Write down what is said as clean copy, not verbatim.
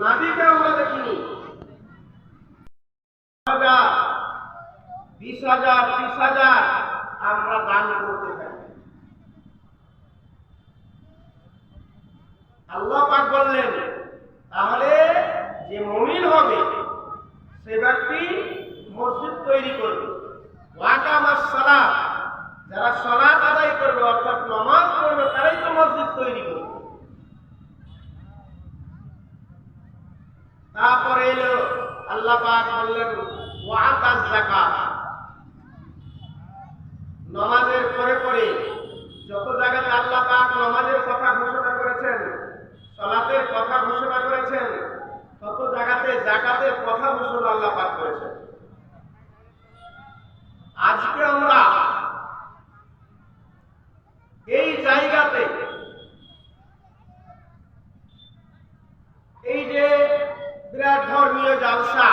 নাবিকে আমরা দেখিনি। 20,000 30,000 আমরা দান করতে থাকি। আল্লাহ পাক বললেন, তাহলে যে মুমিন হবে সে ব্যক্তি মসজিদ তৈরি করবে, ওয়াকামাস সালাত, যারা সালাত আদায় করবে অর্থাৎ নামাজ পড়বে তারাই তো মসজিদ তৈরি করবে। তারপরে এলো আল্লাহ পাক বললেন ওয়াতাজ যাকাত, নামাজের পরে পরে যত জায়গাতে আল্লাহ পাক নামাজের কথা ঘোষণা করেছেন, সালাতের কথা ঘোষণা করেছেন, তত জায়গাতে যাকাতের কথা ঘোষণা আল্লাহ পাক করেছেন। আজকে আমরা এই জায়গাতে এই যে বিরাট ধর্মীয় জালসা